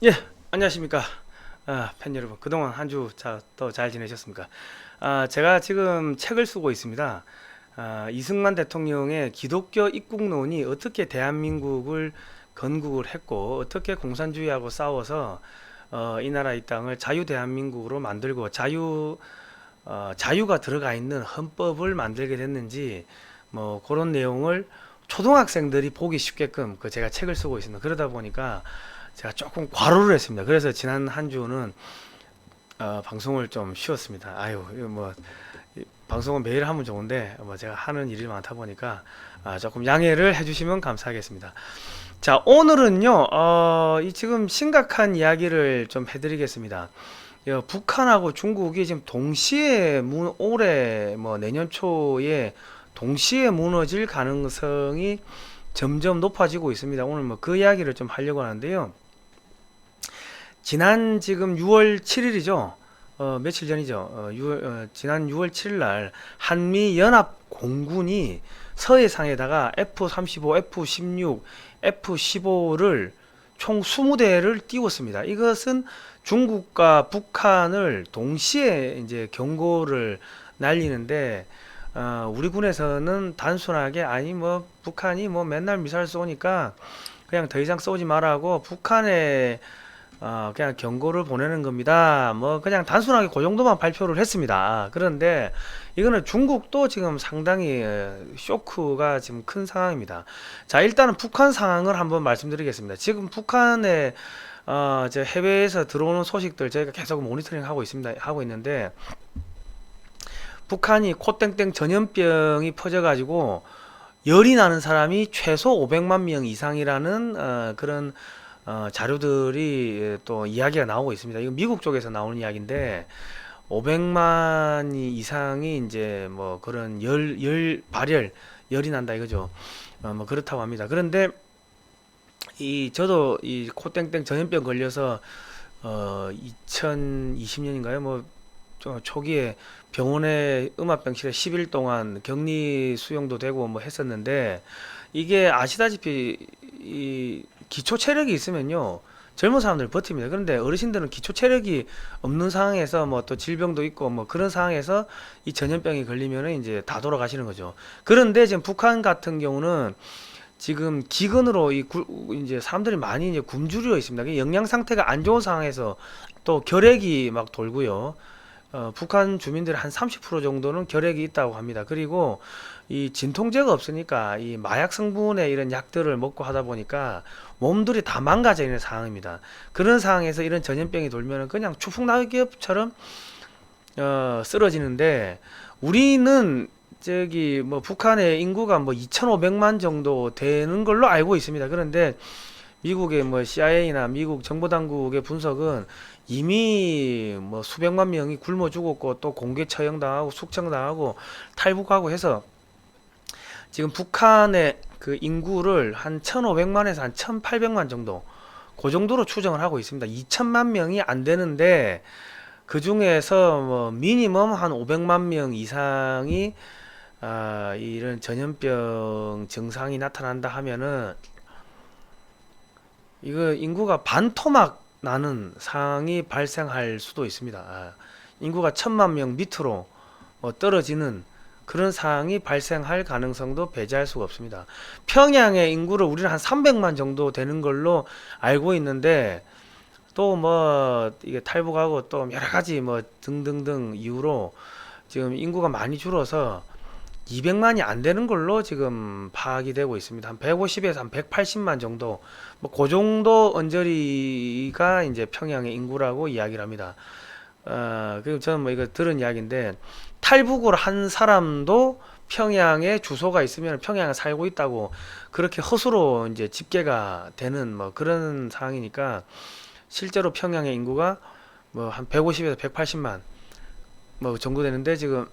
예, 안녕하십니까. 팬 여러분. 그동안 한 주 또 잘 지내셨습니까? 제가 지금 책을 쓰고 있습니다. 이승만 대통령의 기독교 입국론이 어떻게 대한민국을 건국을 했고, 어떻게 공산주의하고 싸워서 이 나라 이 땅을 자유 대한민국으로 만들고, 자유가 들어가 있는 헌법을 만들게 됐는지, 뭐, 그런 내용을 초등학생들이 보기 쉽게끔 제가 책을 쓰고 있습니다. 그러다 보니까 제가 조금 과로를 했습니다. 그래서 지난 한 주는 방송을 좀 쉬었습니다. 아유, 이거 뭐 방송은 매일 하면 좋은데 뭐 제가 하는 일이 많다 보니까 조금 양해를 해주시면 감사하겠습니다. 자, 오늘은요, 이 지금 심각한 이야기를 좀 해드리겠습니다. 북한하고 중국이 지금 동시에 올해 뭐 내년 초에 동시에 무너질 가능성이 점점 높아지고 있습니다. 오늘 뭐 그 이야기를 좀 하려고 하는데요. 지난 지금 6월 7일이죠. 며칠 전이죠. 지난 6월 7일 날 한미 연합 공군이 서해상에다가 F-35, F-16, F-15를 총 20대를 띄웠습니다. 이것은 중국과 북한을 동시에 이제 경고를 날리는데 우리 군에서는 단순하게 아니 뭐 북한이 뭐 맨날 미사일 쏘니까 그냥 더 이상 쏘지 말라고 북한에 그냥 경고를 보내는 겁니다. 뭐 그냥 단순하게 그 정도만 발표를 했습니다. 그런데 이거는 중국도 지금 상당히 쇼크가 지금 큰 상황입니다. 자, 일단은 북한 상황을 한번 말씀드리겠습니다. 지금 북한의 저 해외에서 들어오는 소식들 저희가 계속 모니터링 하고 있습니다. 하고 있는데 북한이 코땡땡 전염병이 퍼져가지고 열이 나는 사람이 최소 500만 명 이상이라는 그런 자료들이 또 이야기가 나오고 있습니다. 이거 미국 쪽에서 나오는 이야기인데 500만 이상이 이제 뭐 그런 열이 난다 이거죠. 뭐 그렇다고 합니다. 그런데 저도 이 코땡땡 전염병 걸려서 2020년인가요? 뭐 초기에 병원에 음압병실에 10일 동안 격리 수용도 되고 뭐 했었는데 이게 아시다시피 이 기초 체력이 있으면요 젊은 사람들 버팁니다. 그런데 어르신들은 기초 체력이 없는 상황에서 뭐 또 질병도 있고 뭐 그런 상황에서 이 전염병이 걸리면은 이제 다 돌아가시는 거죠. 그런데 지금 북한 같은 경우는 지금 기근으로 이제 사람들이 많이 이제 굶주려 있습니다. 영양 상태가 안 좋은 상황에서 또 결핵이 막 돌고요. 북한 주민들 한 30% 정도는 결핵이 있다고 합니다. 그리고 이 진통제가 없으니까 이 마약 성분의 이런 약들을 먹고 하다 보니까 몸들이 다 망가져 있는 상황입니다. 그런 상황에서 이런 전염병이 돌면은 그냥 추풍낙엽처럼 쓰러지는데 우리는 저기 뭐 북한의 인구가 뭐 2,500만 정도 되는 걸로 알고 있습니다. 그런데 미국의 뭐 CIA나 미국 정보당국의 분석은 이미 뭐 수백만 명이 굶어 죽었고 또 공개 처형당하고 숙청당하고 탈북하고 해서 지금 북한의 그 인구를 한 1,500만에서 한 1,800만 정도 그 정도로 추정을 하고 있습니다. 2천만 명이 안 되는데 그 중에서 뭐 미니멈 한 500만 명 이상이 이런 전염병 증상이 나타난다 하면은 이거 인구가 반토막 나는 상황이 발생할 수도 있습니다. 인구가 1,000만 명 밑으로 떨어지는 그런 상황이 발생할 가능성도 배제할 수가 없습니다. 평양의 인구를 우리는 한 300만 정도 되는 걸로 알고 있는데 또 뭐 이게 탈북하고 또 여러 가지 뭐 등등등 이유로 지금 인구가 많이 줄어서 200만이 안 되는 걸로 지금 파악이 되고 있습니다. 한 150에서 한 180만 정도, 뭐 그 정도 언저리가 이제 평양의 인구라고 이야기를 합니다. 그리고 저는 뭐 이거 들은 이야기인데 탈북을 한 사람도 평양에 주소가 있으면 평양에 살고 있다고 그렇게 허수로 이제 집계가 되는 뭐 그런 상황이니까 실제로 평양의 인구가 뭐 한 150에서 180만 뭐 정도 되는데 지금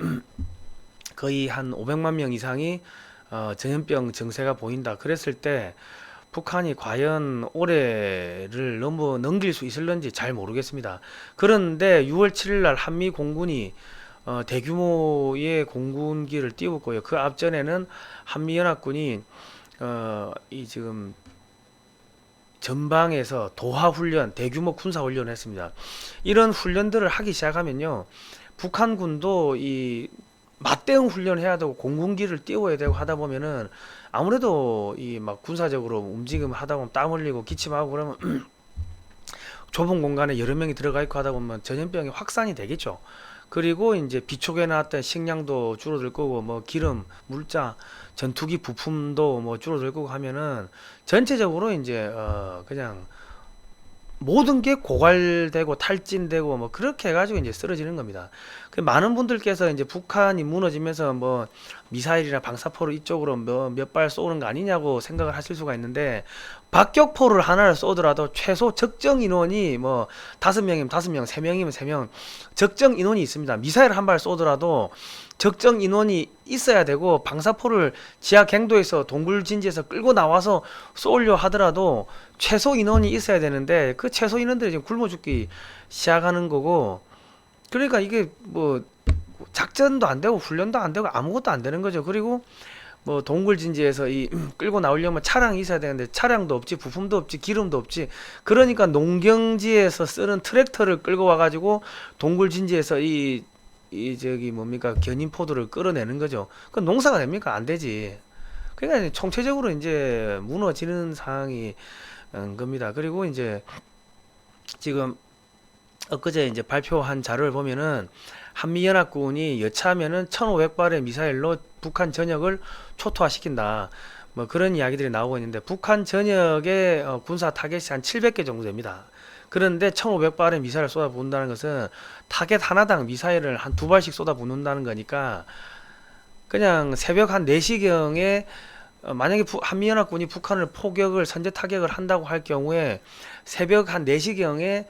거의 한 500만 명 이상이 전염병 증세가 보인다. 그랬을 때 북한이 과연 올해를 너무 넘길 수 있을런지 잘 모르겠습니다. 그런데 6월 7일 날 한미 공군이 대규모의 공군기를 띄웠고요. 그 앞전에는 한미 연합군이 이 지금 전방에서 도하 훈련, 대규모 군사 훈련을 했습니다. 이런 훈련들을 하기 시작하면요, 북한군도 이 맞대응 훈련해야 되고 공군기를 띄워야 되고 하다 보면은 아무래도 이 막 군사적으로 움직임 하다 보면 땀 흘리고 기침하고 그러면 좁은 공간에 여러 명이 들어가 있고 하다 보면 전염병이 확산이 되겠죠. 그리고 이제 비축해 놨던 식량도 줄어들 거고 뭐 기름, 물자, 전투기 부품도 뭐 줄어들 거고 하면은 전체적으로 이제 그냥 모든 게 고갈되고 탈진되고 뭐 그렇게 해가지고 이제 쓰러지는 겁니다. 그 많은 분들께서 이제 북한이 무너지면서 뭐 미사일이나 방사포를 이쪽으로 몇 발 쏘는 거 아니냐고 생각을 하실 수가 있는데, 박격포를 하나를 쏘더라도 최소 적정 인원이 뭐 5명이면 5명, 3명이면 3명 적정 인원이 있습니다. 미사일 한 발 쏘더라도 적정 인원이 있어야 되고, 방사포를 지하 갱도에서 동굴 진지에서 끌고 나와서 쏘려 하더라도 최소 인원이 있어야 되는데, 그 최소 인원들이 지금 굶어 죽기 시작하는 거고, 그러니까 이게 뭐 작전도 안 되고 훈련도 안 되고 아무것도 안 되는 거죠. 그리고 뭐 동굴 진지에서 이 끌고 나오려면 차량이 있어야 되는데 차량도 없지, 부품도 없지, 기름도 없지. 그러니까 농경지에서 쓰는 트랙터를 끌고 와가지고 동굴 진지에서 이 저기 뭡니까 견인포도를 끌어내는 거죠. 그 농사가 됩니까? 안 되지. 그러니까 총체적으로 이제 무너지는 상황이 겁니다. 그리고 이제 지금 엊그제 이제 발표한 자료를 보면은 한미연합군이 여차하면은 1,500발의 미사일로 북한 전역을 초토화시킨다. 뭐 그런 이야기들이 나오고 있는데, 북한 전역의 군사 타겟이 한 700개 정도 됩니다. 그런데 1,500발의 미사일을 쏟아붓는다는 것은 타겟 하나당 미사일을 한 2발씩 쏟아붓는다는 거니까, 그냥 새벽 한 4시경에 만약에 한미연합군이 북한을 포격을 선제 타격을 한다고 할 경우에 새벽 한 4시경에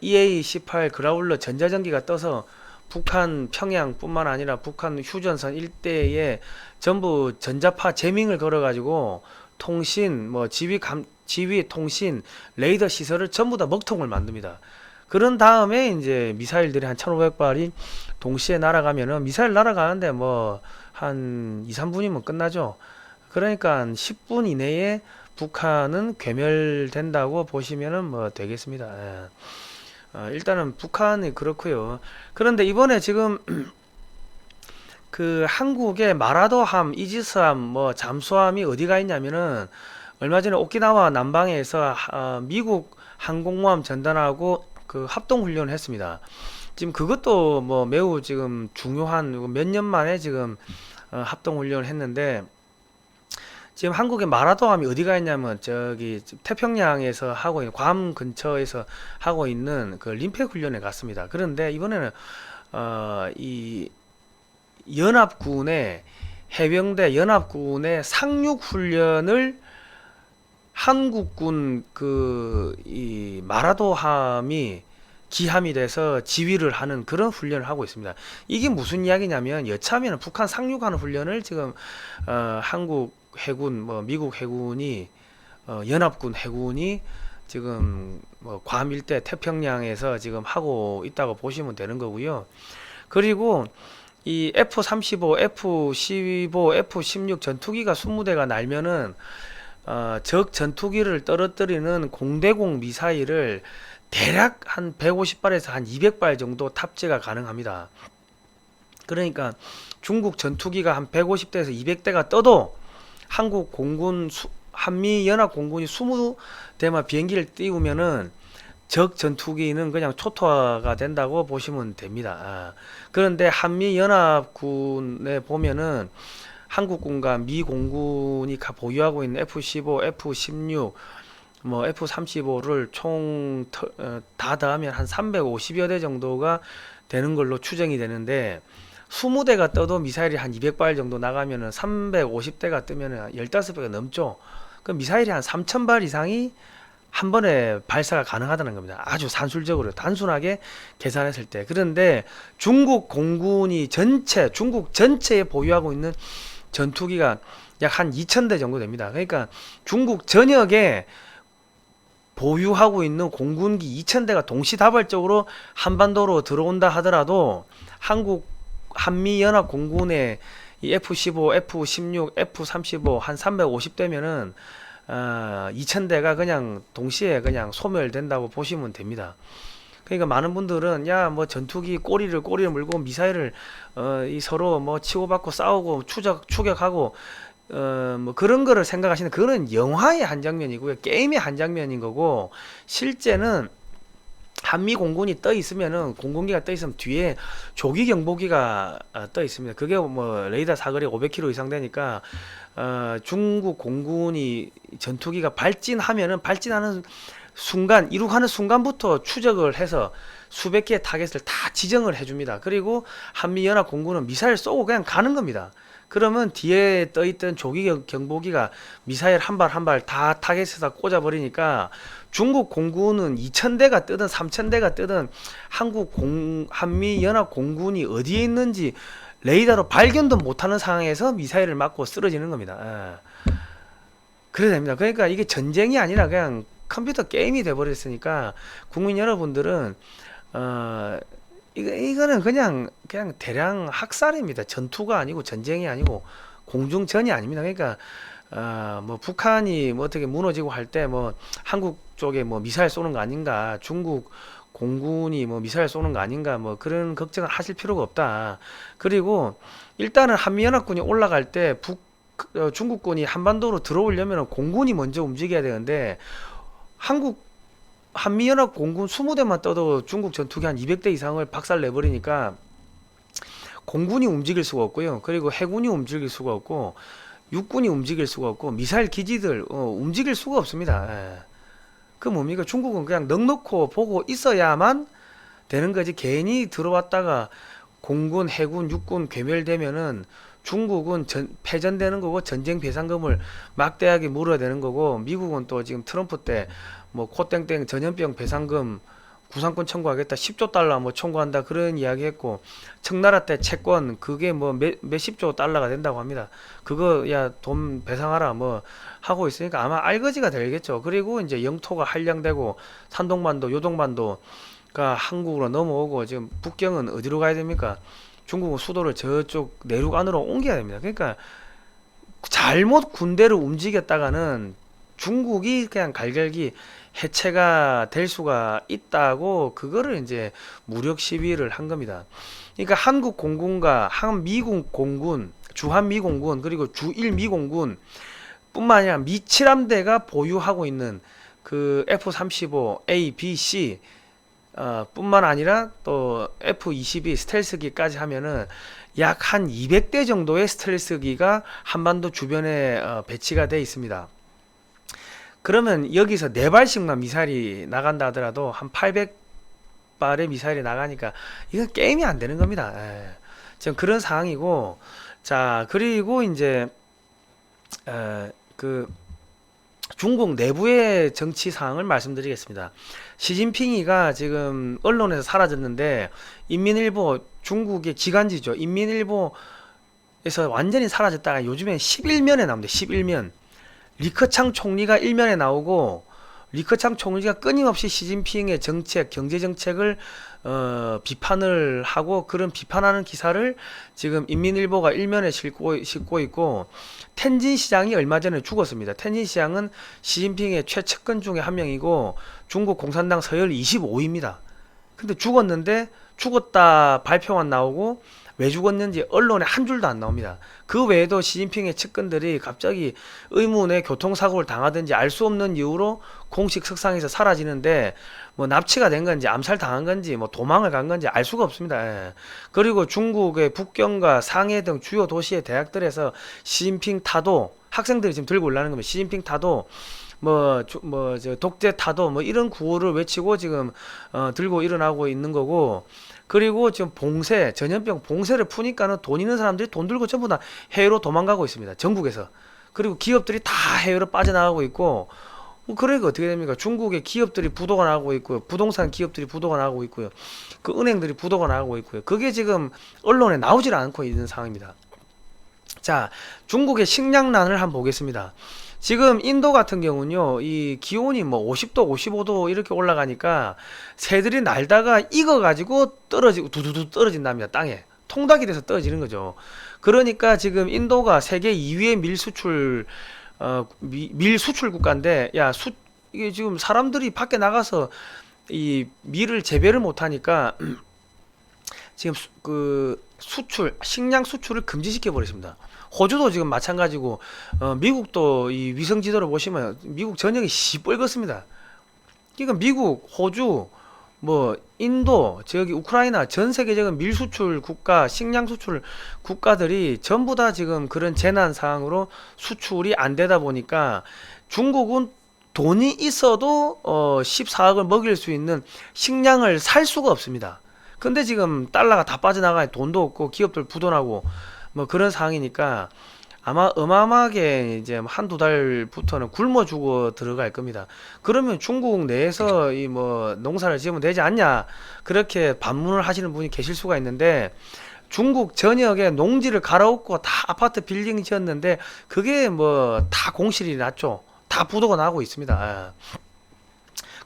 EA-18 그라울러 전자전기가 떠서 북한 평양뿐만 아니라 북한 휴전선 일대에 전부 전자파 제밍을 걸어가지고 통신, 뭐 지휘 통신, 레이더 시설을 전부 다 먹통을 만듭니다. 그런 다음에 이제 미사일들이 한 1,500발이 동시에 날아가면은, 미사일 날아가는데 뭐 한 2, 3분이면 끝나죠. 그러니까 10분 이내에 북한은 괴멸된다고 보시면은 뭐 되겠습니다. 예. 일단은 북한이 그렇고요. 그런데 이번에 지금 그 한국의 마라도함, 이지스함, 뭐 잠수함이 어디가 있냐면은, 얼마 전에 오키나와 남방에서 미국 항공모함 전단하고 그 합동 훈련을 했습니다. 지금 그것도 뭐 매우 지금 중요한, 몇 년 만에 지금 합동 훈련을 했는데, 지금 한국의 마라도함이 어디가 있냐면 저기 태평양에서 하고 있는, 괌 근처에서 하고 있는 그 림팩 훈련에 갔습니다. 그런데 이번에는 이 연합군의 해병대 연합군의 상륙 훈련을 한국군 그 이 마라도함이 기함이 돼서 지휘를 하는 그런 훈련을 하고 있습니다. 이게 무슨 이야기냐면, 여차하면 북한 상륙하는 훈련을 지금 한국 해군, 뭐 미국 해군이 연합군 해군이 지금 뭐 괌 일대 태평양에서 지금 하고 있다고 보시면 되는 거고요. 그리고 이 F-35, F-15, F-16 전투기가 20대가 날면은 적 전투기를 떨어뜨리는 공대공 미사일을 대략 한 150발에서 한 200발 정도 탑재가 가능합니다. 그러니까 중국 전투기가 한 150대에서 200대가 떠도 한국 공군, 한미연합 공군이 20대만 비행기를 띄우면은 적 전투기는 그냥 초토화가 된다고 보시면 됩니다. 그런데 한미연합군에 보면은 한국군과 미 공군이 보유하고 있는 F-15, F-16, 뭐 F-35를 총 다 더하면 한 350여 대 정도가 되는 걸로 추정이 되는데, 20대가 떠도 미사일이 한 200발 정도 나가면은 350대가 뜨면은 15배가 넘죠. 그 미사일이 한 3,000발 이상이 한 번에 발사가 가능하다는 겁니다. 아주 산술적으로 단순하게 계산했을 때. 그런데 중국 공군이 중국 전체에 보유하고 있는 전투기가 약 한 2,000대 정도 됩니다. 그러니까 중국 전역에 보유하고 있는 공군기 2,000대가 동시다발적으로 한반도로 들어온다 하더라도, 한미연합 공군의 이 F-15, F-16, F-35 한 350대면은 2,000대가 그냥 동시에 그냥 소멸된다고 보시면 됩니다. 그러니까 많은 분들은 야 뭐 전투기 꼬리를 물고 미사일을 이 서로 뭐 치고받고 싸우고 추격하고 뭐 그런 거를 생각하시는, 그거는 영화의 한 장면이고요. 게임의 한 장면인 거고, 실제는 한미 공군이 떠 있으면은, 공군기가 떠 있으면 뒤에 조기 경보기가 떠 있습니다. 그게 뭐 레이더 사거리 500km 이상 되니까 중국 공군이 전투기가 발진하면은 발진하는 순간, 이륙하는 순간부터 추적을 해서 수백 개의 타겟을 다 지정을 해줍니다. 그리고 한미연합 공군은 미사일 쏘고 그냥 가는 겁니다. 그러면 뒤에 떠있던 조기 경보기가 미사일 한 발 한 발 다 타겟에다 꽂아버리니까 중국 공군은 2,000대가 뜨든 3,000대가 뜨든 한미연합 공군이 어디에 있는지 레이더로 발견도 못하는 상황에서 미사일을 맞고 쓰러지는 겁니다. 그래야 됩니다. 그러니까 이게 전쟁이 아니라 그냥 컴퓨터 게임이 돼버렸으니까 국민 여러분들은 이거는 그냥 대량 학살입니다. 전투가 아니고 전쟁이 아니고 공중전이 아닙니다. 그러니까 뭐 북한이 뭐 어떻게 무너지고 할 때 뭐 한국 쪽에 뭐 미사일 쏘는 거 아닌가, 중국 공군이 뭐 미사일 쏘는 거 아닌가, 뭐 그런 걱정을 하실 필요가 없다. 그리고 일단은 한미연합군이 올라갈 때 중국군이 한반도로 들어오려면 공군이 먼저 움직여야 되는데, 한미연합 공군 20대만 떠도 중국 전투기 한 200대 이상을 박살 내버리니까 공군이 움직일 수가 없고요. 그리고 해군이 움직일 수가 없고 육군이 움직일 수가 없고 미사일 기지들 움직일 수가 없습니다. 그 뭡니까? 중국은 그냥 넉넉히 보고 있어야만 되는 거지. 괜히 들어왔다가 공군, 해군, 육군 괴멸되면은 중국은 패전되는 거고 전쟁 배상금을 막대하게 물어야 되는 거고, 미국은 또 지금 트럼프 때 뭐 코땡땡 전염병 배상금 구상권 청구하겠다, 10조 달러 뭐 청구한다, 그런 이야기 했고, 청나라 때 채권 그게 뭐 몇십조 달러가 된다고 합니다. 그거 야 돈 배상하라 뭐 하고 있으니까 아마 알거지가 되겠죠. 그리고 이제 영토가 한량되고 산동반도, 요동반도가 한국으로 넘어오고, 지금 북경은 어디로 가야 됩니까? 중국은 수도를 저쪽 내륙 안으로 옮겨야 됩니다. 그러니까 잘못 군대를 움직였다가는 중국이 그냥 갈갈기 해체가 될 수가 있다고, 그거를 이제 무력 시위를 한 겁니다. 그러니까 한국 공군과 한미국 공군, 주한미 공군, 그리고 주일미 공군 뿐만 아니라 미 7함대가 보유하고 있는 그 F-35, A, B, C 뿐만 아니라 또 F-22 스텔스기까지 하면은 약 한 200대 정도의 스텔스기가 한반도 주변에 배치가 되어 있습니다. 그러면 여기서 4발씩만 미사일이 나간다 하더라도 한 800발의 미사일이 나가니까 이건 게임이 안 되는 겁니다. 지금 그런 상황이고, 자, 그리고 이제 그 중국 내부의 정치 상황을 말씀드리겠습니다. 시진핑이가 지금 언론에서 사라졌는데, 인민일보, 중국의 기관지죠, 인민일보에서 완전히 사라졌다가 요즘엔 11면에 나옵니다. 11면. 리커창 총리가 일면에 나오고, 리커창 총리가 끊임없이 시진핑의 정책, 경제 정책을 비판을 하고, 그런 비판하는 기사를 지금 인민일보가 일면에 싣고 있고, 텐진 시장이 얼마 전에 죽었습니다. 텐진 시장은 시진핑의 최측근 중에 한 명이고 중국 공산당 서열 25위입니다. 근데 죽었는데 죽었다 발표만 나오고 왜 죽었는지 언론에 한 줄도 안 나옵니다. 그 외에도 시진핑의 측근들이 갑자기 의문의 교통사고를 당하든지 알 수 없는 이유로 공식 석상에서 사라지는데, 뭐 납치가 된 건지 암살 당한 건지 뭐 도망을 간 건지 알 수가 없습니다. 그리고 중국의 북경과 상해 등 주요 도시의 대학들에서 시진핑 타도, 학생들이 지금 들고 올라가는 겁니다. 시진핑 타도 저 독재 타도 뭐 이런 구호를 외치고 지금 들고 일어나고 있는 거고, 그리고 지금 전염병 봉쇄를 푸니까는 돈 있는 사람들이 돈 들고 전부 다 해외로 도망가고 있습니다. 전국에서. 그리고 기업들이 다 해외로 빠져나가고 있고, 그러니까 어떻게 됩니까? 중국의 기업들이 부도가 나고 있고요. 부동산 기업들이 부도가 나고 있고요. 그 은행들이 부도가 나고 있고요. 그게 지금 언론에 나오질 않고 있는 상황입니다. 자, 중국의 식량난을 한번 보겠습니다. 지금 인도 같은 경우는요, 이 기온이 뭐 50도, 55도 이렇게 올라가니까 새들이 날다가 익어가지고 떨어지고 두두두 떨어진답니다. 땅에. 통닭이 돼서 떨어지는 거죠. 그러니까 지금 인도가 세계 2위의 밀 수출 밀 수출 국가인데 이게 지금 사람들이 밖에 나가서 이 밀을 재배를 못 하니까 지금 그 식량 수출을 금지시켜 버렸습니다. 호주도 지금 마찬가지고 미국도 이 위성 지도를 보시면 미국 전역이 시뻘겋습니다. 그러니까 미국, 호주, 뭐 인도, 저기 우크라이나 전 세계적인 밀 수출 국가, 식량 수출 국가들이 전부 다 지금 그런 재난 상황으로 수출이 안 되다 보니까 중국은 돈이 있어도 14억을 먹일 수 있는 식량을 살 수가 없습니다. 근데 지금 달러가 다 빠져나가니 돈도 없고 기업들 부도나고 뭐 그런 상황이니까 아마 어마어마하게 이제 한두 달부터는 굶어 죽어 들어갈 겁니다. 그러면 중국 내에서 이 뭐 농사를 지으면 되지 않냐 그렇게 반문을 하시는 분이 계실 수가 있는데 중국 전역에 농지를 갈아엎고 다 아파트 빌딩 지었는데 그게 뭐 다 공실이 났죠. 다 부도가 나고 있습니다.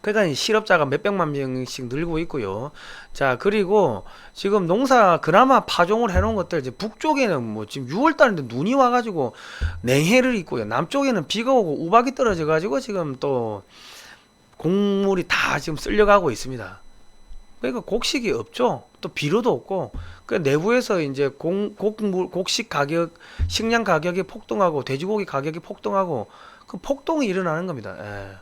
그러니까 이 실업자가 몇백만 명씩 늘고 있고요. 자, 그리고 지금 농사 그나마 파종을 해놓은 것들 이제 북쪽에는 뭐 지금 6월 달인데 눈이 와가지고 냉해를 있고요. 남쪽에는 비가 오고 우박이 떨어져가지고 지금 또 곡물이 다 지금 쓸려가고 있습니다. 그러니까 곡식이 없죠. 또 비료도 없고. 그 내부에서 이제 곡식 가격, 식량 가격이 폭등하고 돼지고기 가격이 폭등하고 그 폭동이 일어나는 겁니다. 예.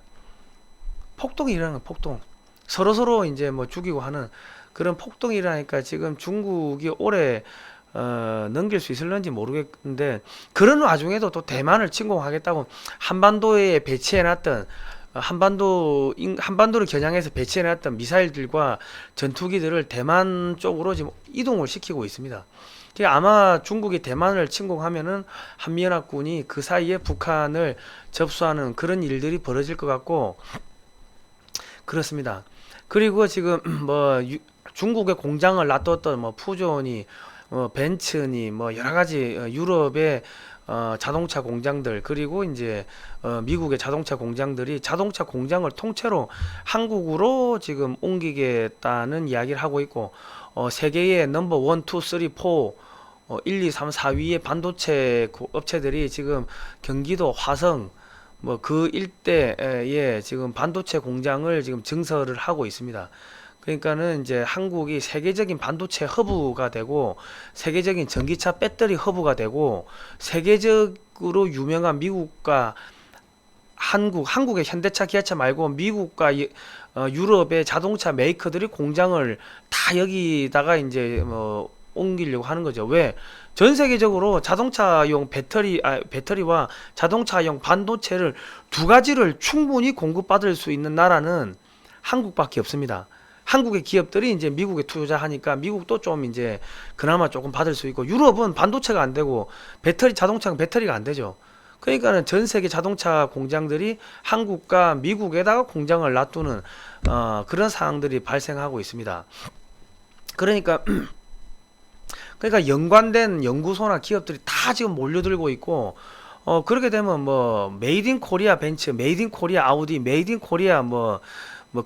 폭동이 일어나는 거예요, 폭동. 서로서로 이제 뭐 죽이고 하는 그런 폭동이 일어나니까 지금 중국이 올해 넘길 수 있을런지 모르겠는데 그런 와중에도 또 대만을 침공하겠다고 한반도에 배치해놨던 한반도를 겨냥해서 배치해놨던 미사일들과 전투기들을 대만 쪽으로 지금 이동을 시키고 있습니다. 아마 중국이 대만을 침공하면은 한미연합군이 그 사이에 북한을 접수하는 그런 일들이 벌어질 것 같고 그렇습니다. 그리고 지금 뭐 중국의 공장을 놔뒀던 뭐 푸조니 벤츠니 뭐 여러 가지 유럽의 자동차 공장들 그리고 이제 미국의 자동차 공장들이 자동차 공장을 통째로 한국으로 지금 옮기겠다는 이야기를 하고 있고 세계의 넘버 1, 2, 3, 4 1, 2, 3, 4위의 반도체 업체들이 지금 경기도 화성 뭐 그 일대에 지금 반도체 공장을 지금 증설을 하고 있습니다. 그러니까는 이제 한국이 세계적인 반도체 허브가 되고 세계적인 전기차 배터리 허브가 되고 세계적으로 유명한 미국과 한국의 현대차, 기아차 말고 미국과 유럽의 자동차 메이커들이 공장을 다 여기다가 이제 뭐 옮기려고 하는 거죠. 왜? 전 세계적으로 자동차용 배터리와 자동차용 반도체를 두 가지를 충분히 공급받을 수 있는 나라는 한국밖에 없습니다. 한국의 기업들이 이제 미국에 투자하니까 미국도 좀 이제 그나마 조금 받을 수 있고 유럽은 반도체가 안 되고 자동차 배터리가 안 되죠. 그러니까는 전 세계 자동차 공장들이 한국과 미국에다가 공장을 놔두는 그런 상황들이 발생하고 있습니다. 그러니까 연관된 연구소나 기업들이 다 지금 몰려들고 있고 그렇게 되면 뭐 메이드 인 코리아 벤츠, 메이드 인 코리아 아우디, 메이드 인 코리아 뭐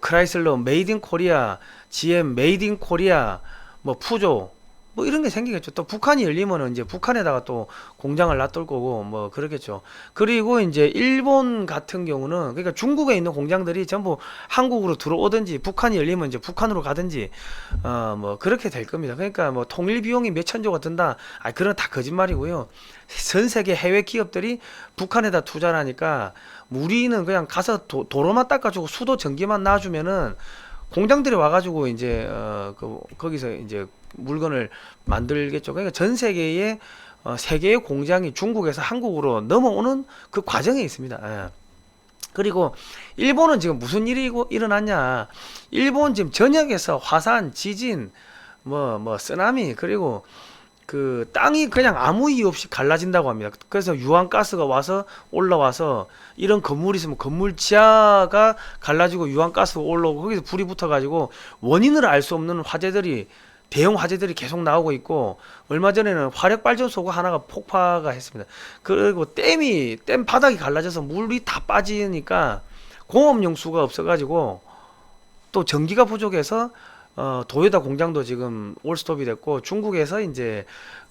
크라이슬러, 메이드 인 코리아 GM, 메이드 인 코리아 뭐 푸조 뭐 이런 게 생기겠죠. 또 북한이 열리면은 이제 북한에다가 또 공장을 놔둘 거고 뭐 그렇겠죠. 그리고 이제 일본 같은 경우는 그러니까 중국에 있는 공장들이 전부 한국으로 들어오든지 북한이 열리면 이제 북한으로 가든지 뭐 그렇게 될 겁니다. 그러니까 뭐 통일 비용이 몇 천조가 든다. 그런 다 거짓말이고요. 전 세계 해외 기업들이 북한에다 투자를 하니까 우리는 그냥 가서 도로만 닦아주고 수도 전기만 놔주면은 공장들이 와가지고 이제 거기서 이제 물건을 만들겠죠. 그러니까 전 세계의 세 개의 공장이 중국에서 한국으로 넘어오는 그 과정에 있습니다. 예. 그리고 일본은 지금 무슨 일이 일어났냐? 일본 지금 전역에서 화산, 지진, 뭐 쓰나미 그리고 그 땅이 그냥 아무 이유 없이 갈라진다고 합니다. 그래서 유황가스가 와서 올라와서 이런 건물이 있으면 건물 지하가 갈라지고 유황가스가 올라오고 거기서 불이 붙어가지고 원인을 알 수 없는 대형 화재들이 계속 나오고 있고 얼마 전에는 화력발전소가 하나가 폭파가 했습니다. 그리고 댐 바닥이 갈라져서 물이 다 빠지니까 공업용 수가 없어가지고 또 전기가 부족해서 도요타 공장도 지금 올스톱이 됐고 중국에서 이제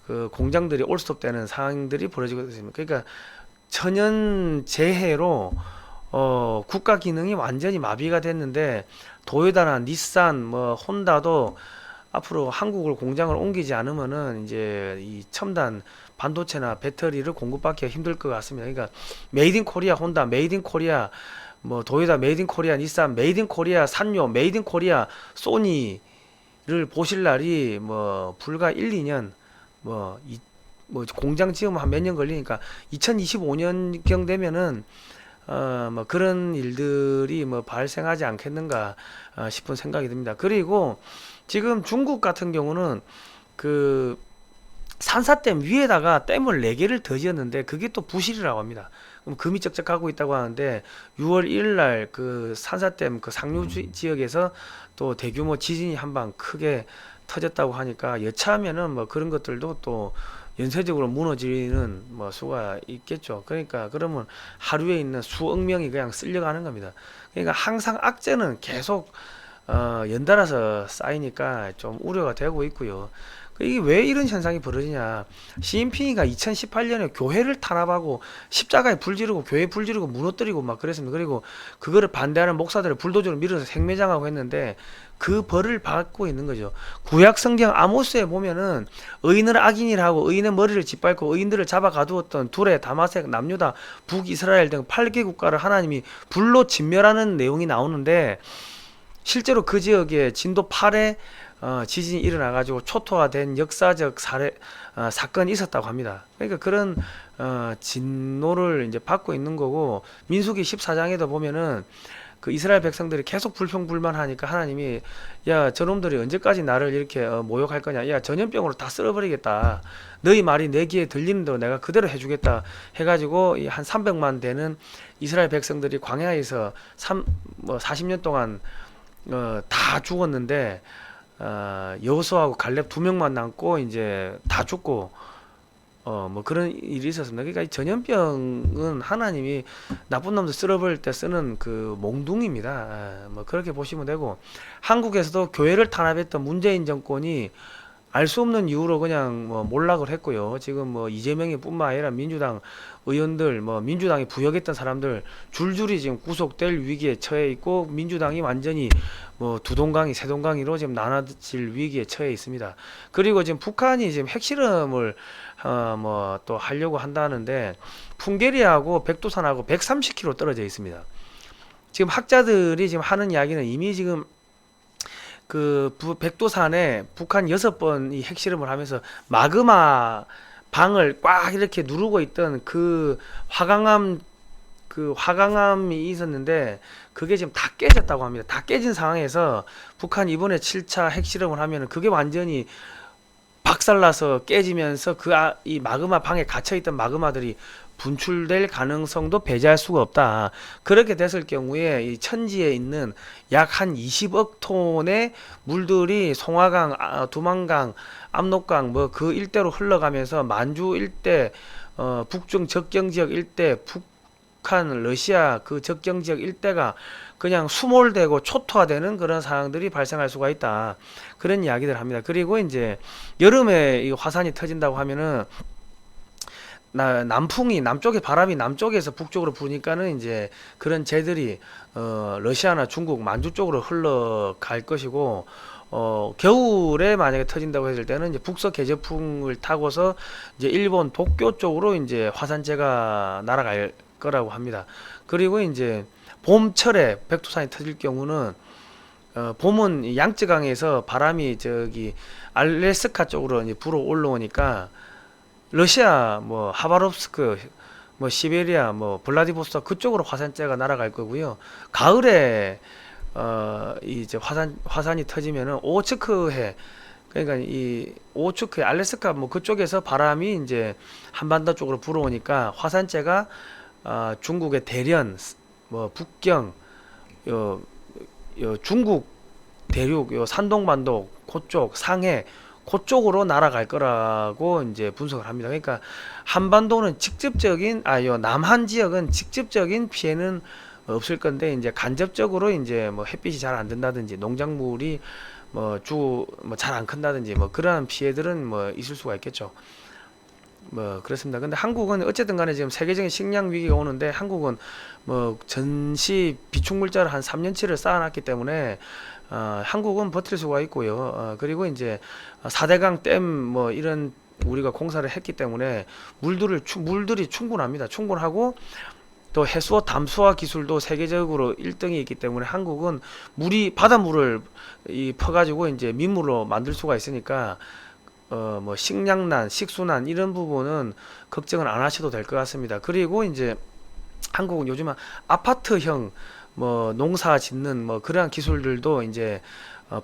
그 공장들이 올스톱 되는 상황들이 벌어지고 있습니다. 그러니까 천연 재해로 국가 기능이 완전히 마비가 됐는데 도요타나 닛산 뭐 혼다도 앞으로 한국을 공장을 옮기지 않으면은 이제 이 첨단 반도체나 배터리를 공급받기가 힘들 것 같습니다. 그러니까 메이드 인 코리아 혼다, 메이드 인 코리아 뭐 도요타, 메이드 인 코리아 닛산, 메이드 인 코리아 산요, 메이드 인 코리아 소니를 보실 날이 뭐 불과 1, 2년 뭐 공장 지으면 한 몇 년 걸리니까 2025년경 되면은 뭐 그런 일들이 뭐 발생하지 않겠는가 싶은 생각이 듭니다. 그리고 지금 중국 같은 경우는 그 산사댐 위에다가 댐을 4개를 더 지었는데 그게 또 부실이라고 합니다. 그럼 금이 쩍쩍하고 있다고 하는데 6월 1일 날 그 산사댐 그 상류 지역에서 또 대규모 지진이 한 방 크게 터졌다고 하니까 여차하면은 뭐 그런 것들도 또 연쇄적으로 무너지는 뭐 수가 있겠죠. 그러니까 그러면 하루에 있는 수억 명이 그냥 쓸려가는 겁니다. 그러니까 항상 악재는 계속 연달아서 쌓이니까 좀 우려가 되고 있고요. 이게 왜 이런 현상이 벌어지냐? 시진핑이가 2018년에 교회를 탄압하고 십자가에 불 지르고 교회 불 지르고 무너뜨리고 막 그랬습니다. 그리고 그거를 반대하는 목사들을 불도저로 밀어서 생매장하고 했는데 그 벌을 받고 있는 거죠. 구약 성경 아모스에 보면은 의인을 악인이라 하고 의인의 머리를 짓밟고 의인들을 잡아 가두었던 둘의 다마색, 남유다, 북이스라엘 등 8개 국가를 하나님이 불로 진멸하는 내용이 나오는데 실제로 그 지역에 진도 8의 지진이 일어나가지고 초토화된 역사적 사건이 있었다고 합니다. 그러니까 그런 진노를 이제 받고 있는 거고 민수기 14장에도 보면은 그 이스라엘 백성들이 계속 불평불만하니까 하나님이 야 저놈들이 언제까지 나를 이렇게 모욕할 거냐, 야 전염병으로 다 쓸어버리겠다, 너희 말이 내 귀에 들리는 대로 내가 그대로 해주겠다 해가지고 한 300만 되는 이스라엘 백성들이 광야에서 40년 동안 다 죽었는데 여호수아하고 갈렙 2명만 남고 이제 다 죽고 뭐 그런 일이 있었습니다. 그러니까 이 전염병은 하나님이 나쁜 놈들 쓸어버릴 때 쓰는 그 몽둥이입니다. 뭐 그렇게 보시면 되고 한국에서도 교회를 탄압했던 문재인 정권이 알 수 없는 이유로 그냥 뭐 몰락을 했고요. 지금 뭐 이재명이 뿐만 아니라 민주당 의원들, 뭐 민주당이 부역했던 사람들 줄줄이 지금 구속될 위기에 처해 있고 민주당이 완전히 뭐 두동강이 세동강이로 지금 나눠질 위기에 처해 있습니다. 그리고 지금 북한이 지금 핵실험을 뭐 또 하려고 한다는데 풍계리하고 백두산하고 130km 떨어져 있습니다. 지금 학자들이 지금 하는 이야기는 이미 지금 그 백두산에 북한 6번이 핵실험을 하면서 마그마 방을 꽉 이렇게 누르고 있던 그 화강암이 있었는데 그게 지금 다 깨졌다고 합니다. 다 깨진 상황에서 북한이 이번에 7차 핵실험을 하면은 그게 완전히 박살나서 깨지면서 이 마그마 방에 갇혀있던 마그마들이 분출될 가능성도 배제할 수가 없다. 그렇게 됐을 경우에 이 천지에 있는 약 한 20억 톤의 물들이 송화강, 두만강, 압록강 뭐 그 일대로 흘러가면서 만주 일대, 북중 접경지역 일대, 북한, 러시아 그 접경지역 일대가 그냥 수몰되고 초토화되는 그런 상황들이 발생할 수가 있다. 그런 이야기들 합니다. 그리고 이제 여름에 이 화산이 터진다고 하면은 남풍이 남쪽에 바람이 남쪽에서 북쪽으로 부니까는 이제 그런 재들이 러시아나 중국 만주 쪽으로 흘러갈 것이고 겨울에 만약에 터진다고 했을 때는 이제 북서 계저풍을 타고서 이제 일본 도쿄 쪽으로 이제 화산재가 날아갈 거라고 합니다. 그리고 이제 봄철에 백두산이 터질 경우는 봄은 양쯔강에서 바람이 저기 알래스카 쪽으로 이제 불어 올라오니까 러시아 뭐 하바롭스크 뭐 시베리아 뭐 블라디보스토크 그쪽으로 화산재가 날아갈 거고요. 가을에 이제 화산이 터지면은 오츠크해, 그러니까 이 오츠크해 알래스카 뭐 그쪽에서 바람이 이제 한반도 쪽으로 불어오니까 화산재가 중국의 대련 뭐 북경 요 중국 대륙 요 산동반도 그쪽 상해 그쪽으로 날아갈 거라고 이제 분석을 합니다. 그러니까 한반도는 직접적인 요 남한 지역은 직접적인 피해는 없을 건데 이제 간접적으로 이제 뭐 햇빛이 잘 안 든다든지 농작물이 뭐 잘 안 큰다든지 뭐 그러한 피해들은 뭐 있을 수가 있겠죠. 뭐 그렇습니다. 근데 한국은 어쨌든 간에 지금 세계적인 식량 위기가 오는데 한국은 뭐 전시 비축 물자를 한 3년치를 쌓아놨기 때문에 한국은 버틸 수가 있고요. 그리고 이제 4대강 댐 뭐 이런 우리가 공사를 했기 때문에 물들이 충분합니다. 충분하고 또 해수어 담수화 기술도 세계적으로 1등이 있기 때문에 한국은 바닷물을 퍼가지고 이제 민물로 만들 수가 있으니까 뭐 식량난, 식수난 이런 부분은 걱정을 안 하셔도 될 것 같습니다. 그리고 이제 한국은 요즘은 아파트형 뭐 농사 짓는 뭐 그러한 기술들도 이제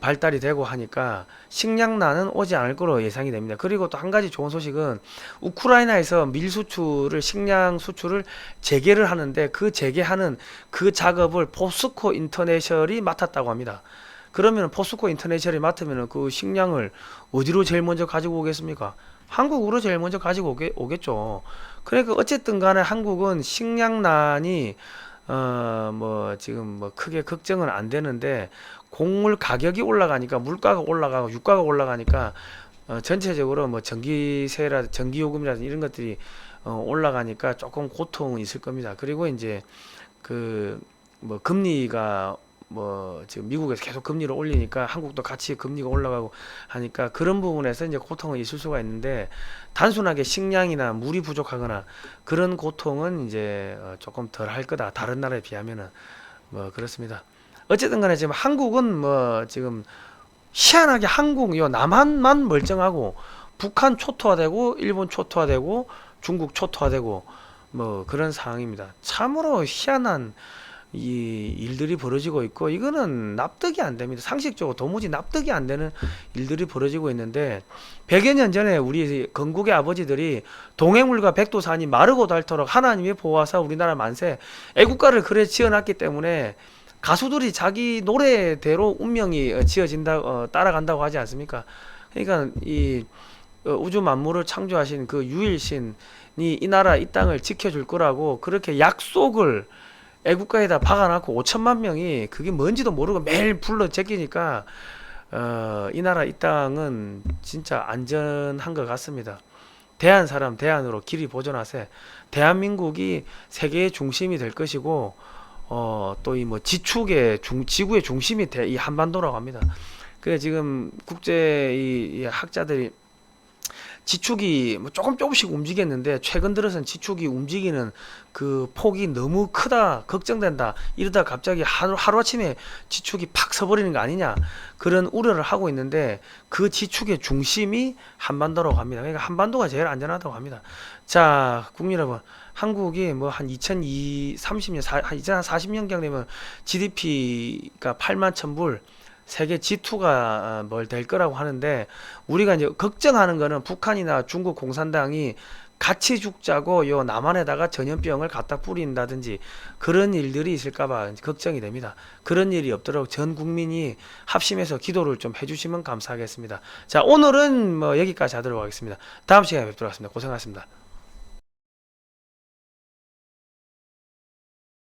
발달이 되고 하니까 식량난은 오지 않을 거로 예상이 됩니다. 그리고 또 한 가지 좋은 소식은 우크라이나에서 밀 수출을 식량 수출을 재개를 하는데 그 재개하는 그 작업을 포스코 인터내셔널이 맡았다고 합니다. 그러면 포스코 인터내셔널이 맡으면 그 식량을 어디로 제일 먼저 가지고 오겠습니까? 한국으로 제일 먼저 가지고 오겠죠. 그러니까 어쨌든 간에 한국은 식량난이 뭐 지금 뭐 크게 걱정은 안 되는데 곡물 가격이 올라가니까 물가가 올라가고 유가가 올라가니까 전체적으로 뭐 전기요금이라든지 이런 것들이 올라가니까 조금 고통은 있을 겁니다. 그리고 이제 그 뭐 금리가 뭐 지금 미국에서 계속 금리를 올리니까 한국도 같이 금리가 올라가고 하니까 그런 부분에서 이제 고통은 있을 수가 있는데 단순하게 식량이나 물이 부족하거나 그런 고통은 이제 조금 덜 할 거다. 다른 나라에 비하면은 뭐 그렇습니다. 어쨌든 간에 지금 한국은 뭐 지금 희한하게 남한만 멀쩡하고 북한 초토화되고 일본 초토화되고 중국 초토화되고 뭐 그런 상황입니다. 참으로 희한한 이 일들이 벌어지고 있고 이거는 납득이 안 됩니다. 상식적으로 도무지 납득이 안 되는 일들이 벌어지고 있는데 100여 년 전에 우리 건국의 아버지들이 동해물과 백두산이 마르고 닳도록 하나님의 보호하사 우리나라 만세 애국가를 그래 지어놨기 때문에 가수들이 자기 노래대로 운명이 지어진다 따라간다고 하지 않습니까? 그러니까 이 우주 만물을 창조하신 그 유일신이 이 나라 이 땅을 지켜줄 거라고 그렇게 약속을 애국가에다 박아놨고 5천만 명이 그게 뭔지도 모르고 매일 불러 제끼니까 이 나라 이 땅은 진짜 안전한 것 같습니다. 대한 사람 대안으로 길이 보존하세. 대한민국이 세계의 중심이 될 것이고 또 이 뭐 지구의 중심이 이 한반도라고 합니다. 그래 지금 국제 이 학자들이 지축이 뭐 조금씩 움직였는데 최근 들어선 지축이 움직이는 그 폭이 너무 크다 걱정된다 이러다 갑자기 하루아침에 지축이 팍 서버리는 거 아니냐 그런 우려를 하고 있는데 그 지축의 중심이 한반도라고 합니다. 그러니까 한반도가 제일 안전하다고 합니다. 자 국민 여러분 한국이 뭐 한 2030년 한 2040년경 되면 GDP가 8만 천불 세계 G2가 뭘 될 거라고 하는데 우리가 이제 걱정하는 거는 북한이나 중국 공산당이 같이 죽자고 요 남한에다가 전염병을 갖다 뿌린다든지 그런 일들이 있을까봐 걱정이 됩니다. 그런 일이 없도록 전 국민이 합심해서 기도를 좀 해주시면 감사하겠습니다. 자 오늘은 뭐 여기까지 하도록 하겠습니다. 다음 시간에 뵙도록 하겠습니다. 고생하셨습니다.